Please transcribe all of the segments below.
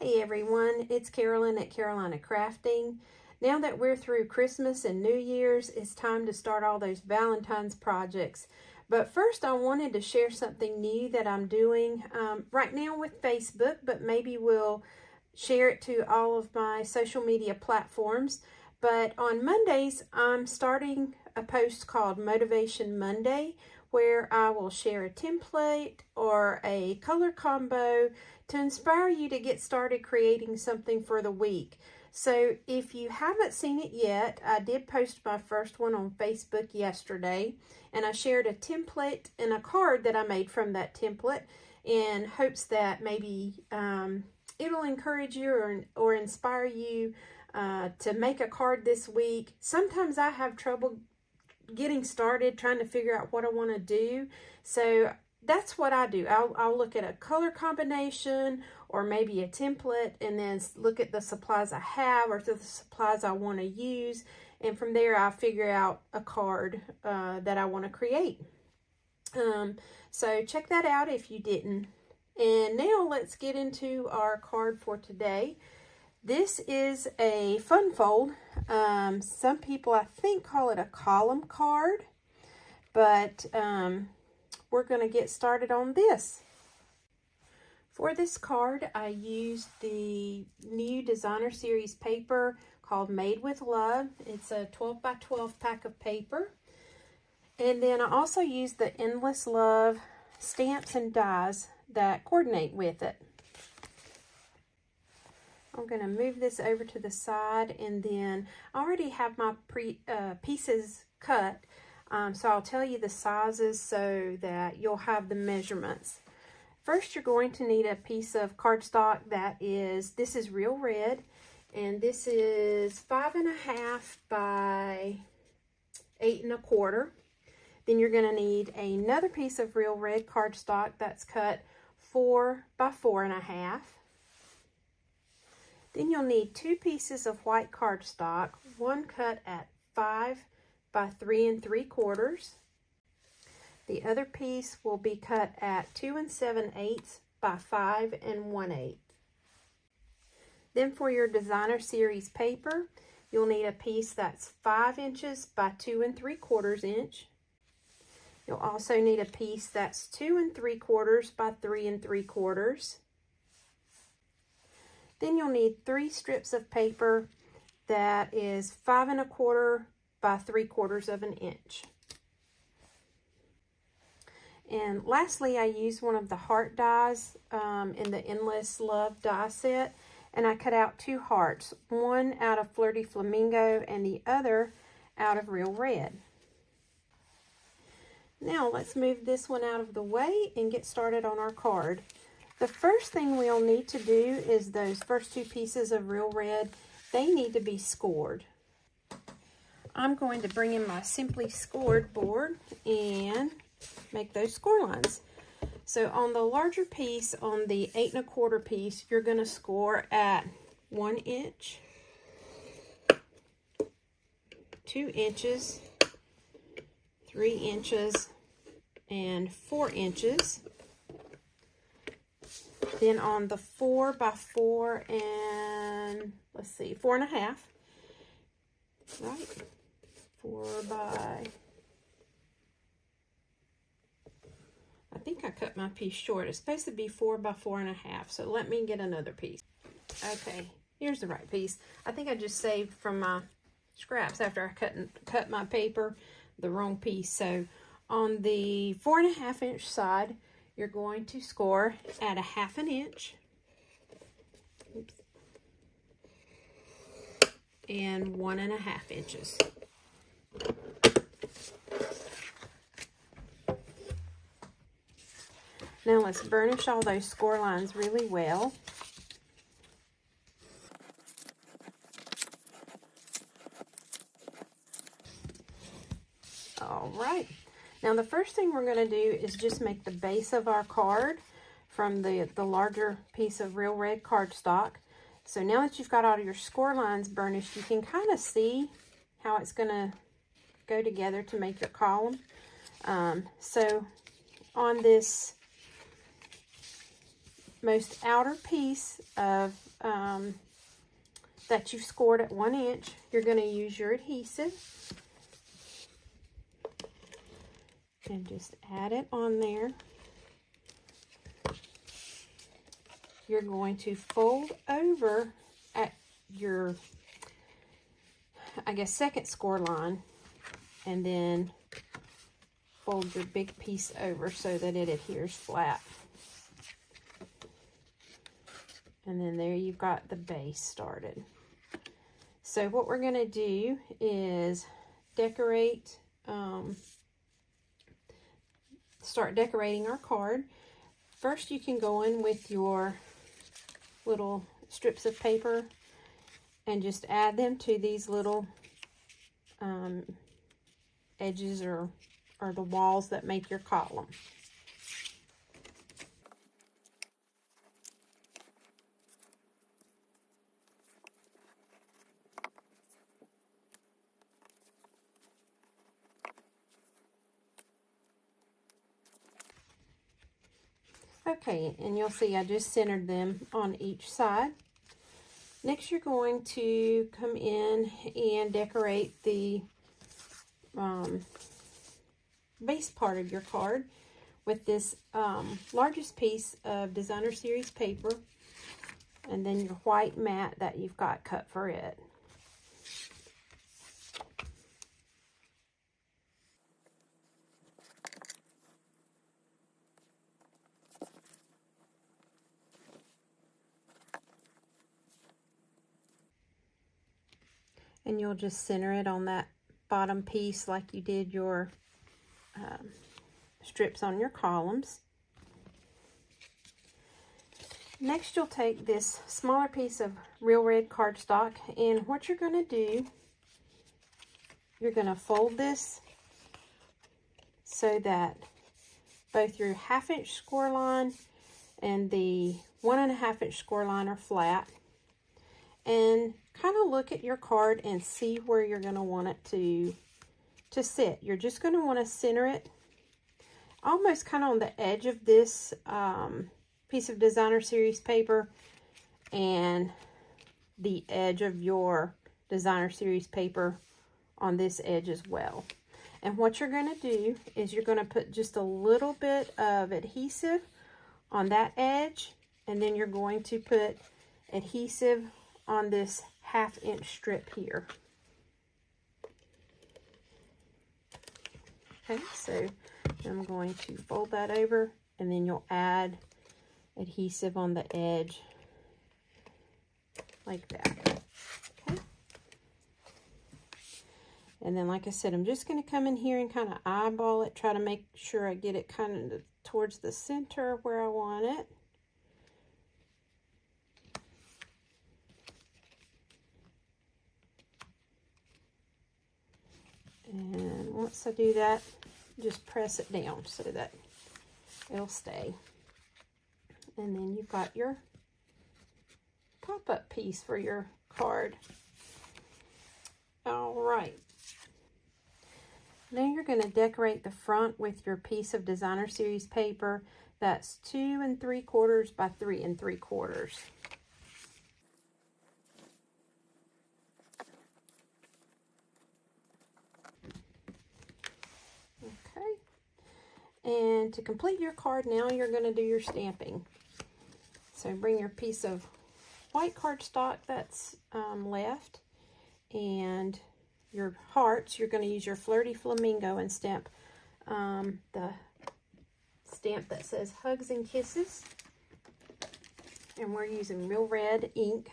Hey everyone, it's Carolyn at Carolina Crafting. Now that we're through Christmas and New Year's, it's time to start all those Valentine's projects. But first I wanted to share something new that I'm doing right now with Facebook, but maybe we'll share it to all of my social media platforms. But on Mondays, I'm starting a post called Motivation Monday, where I will share a template or a color combo to inspire you to get started creating something for the week. So if you haven't seen it yet, I did post my first one on Facebook yesterday, and I shared a template and a card that I made from that template in hopes that maybe it'll encourage you or inspire you to make a card this week. Sometimes I have trouble getting started, trying to figure out what I want to do. So that's what I do. I'll look at a color combination or maybe a template and then look at the supplies I have or the supplies I want to use. And from there, I'll figure out a card that I want to create. So check that out if you didn't. And now let's get into our card for today. This is a fun fold. Some people, I think, call it a column card, but we're going to get started on this. For this card, I used the new designer series paper called Made with Love. It's a 12 by 12 pack of paper. And then I also used the Endless Love stamps and dies that coordinate with it. I'm going to move this over to the side, and then I already have my pieces cut, so I'll tell you the sizes so that you'll have the measurements. First, you're going to need a piece of cardstock this is real red, and this is 5.5 by 8.25. Then you're going to need another piece of real red cardstock that's cut 4 by 4.5. Then you'll need 2 pieces of white cardstock, one cut at 5 by 3 3/4. The other piece will be cut at 2 7/8 by 5 1/8. Then for your designer series paper, you'll need a piece that's 5 inches by 2 3/4 inch. You'll also need a piece that's 2 3/4 by 3 3/4. Then you'll need 3 strips of paper that is 5 1/4 by 3/4 inch. And lastly, I used one of the heart dies in the Endless Love die set, and I cut out 2 hearts, one out of Flirty Flamingo and the other out of Real Red. Now let's move this one out of the way and get started on our card. The first thing we'll need to do is those first 2 pieces of Real Red. They need to be scored. I'm going to bring in my Simply Scored board and make those score lines. So on the larger piece, on the 8 1/4 piece, you're going to score at 1 inch, 2 inches, 3 inches, and 4 inches. Then on the 4 by 4 and, 4.5, right? 4 by, I think I cut my piece short. It's supposed to be 4 by 4.5, so let me get another piece. Okay, here's the right piece. I think I just saved from my scraps after I cut my paper the wrong piece. So on the 4.5 inch side, you're going to score at 1/2 inch. Oops. And 1.5 inches. Now let's burnish all those score lines really well. All right. Now the first thing we're going to do is just make the base of our card from the larger piece of Real Red cardstock. So now that you've got all your score lines burnished, you can kind of see how it's going to go together to make your column. So on this most outer piece of that you've scored at 1 inch, you're going to use your adhesive and just add it on there. You're going to fold over at your, I guess, second score line, and then fold your big piece over so that it adheres flat. And then there you've got the base started. So what we're going to do is decorate, start decorating our card. First, you can go in with your little strips of paper and just add them to these little edges or the walls that make your column. Okay, and you'll see I just centered them on each side. Next, you're going to come in and decorate the base part of your card with this largest piece of designer series paper, and then your white mat that you've got cut for it. And you'll just center it on that bottom piece like you did your strips on your columns. Next, you'll take this smaller piece of real red cardstock, and what you're going to do, you're going to fold this so that both your 1/2 inch score line and the 1.5 inch score line are flat. And kind of look at your card and see where you're going to want it to sit. You're just going to want to center it almost kind of on the edge of this piece of designer series paper and the edge of your designer series paper on this edge as well. And what you're going to do is you're going to put just a little bit of adhesive on that edge, and then you're going to put adhesive on this 1/2 inch strip here. Okay, so I'm going to fold that over, and then you'll add adhesive on the edge like that. Okay. And then, like I said, I'm just going to come in here and kind of eyeball it, try to make sure I get it kind of towards the center where I want it. And once I do that, just press it down so that it'll stay. And then you've got your pop-up piece for your card. All right. Now you're going to decorate the front with your piece of designer series paper that's 2 3/4 by 3 3/4. And to complete your card, now you're going to do your stamping. So bring your piece of white cardstock that's left, and your hearts. You're going to use your Flirty Flamingo and stamp the stamp that says Hugs and Kisses. And we're using real red ink.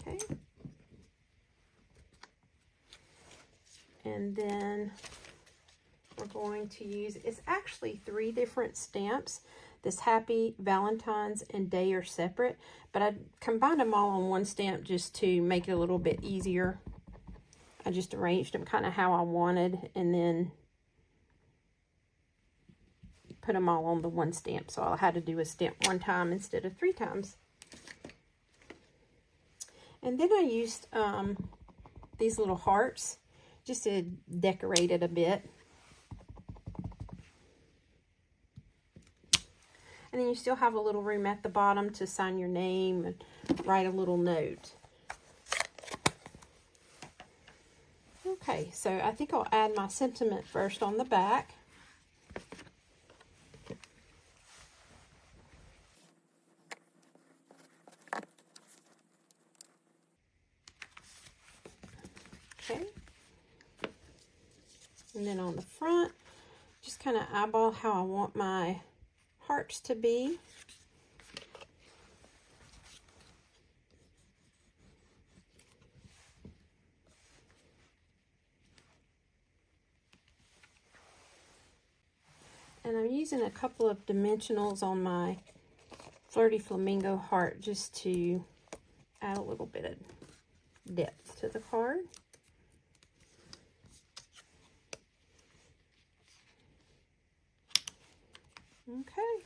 Okay. And then we're going to use, it's actually 3 different stamps. This Happy, Valentine's, and Day are separate, but I combined them all on one stamp just to make it a little bit easier. I just arranged them kind of how I wanted, and then put them all on the one stamp. So all I had to do was stamp 1 time instead of 3 times. And then I used these little hearts just to decorate it a bit. And then you still have a little room at the bottom to sign your name and write a little note. Okay, so I think I'll add my sentiment first on the back. Okay. And then on the front, just kind of eyeball how I want my hearts to be. And I'm using a couple of dimensionals on my Flirty Flamingo heart just to add a little bit of depth to the card. Okay,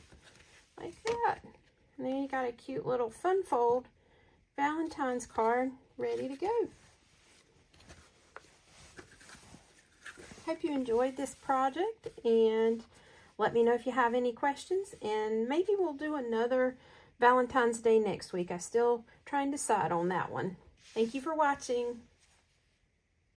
like that. And then you got a cute little fun fold Valentine's card ready to go. Hope you enjoyed this project, and let me know if you have any questions, and maybe we'll do another Valentine's Day next week. I'm still trying to decide on that one. Thank you for watching.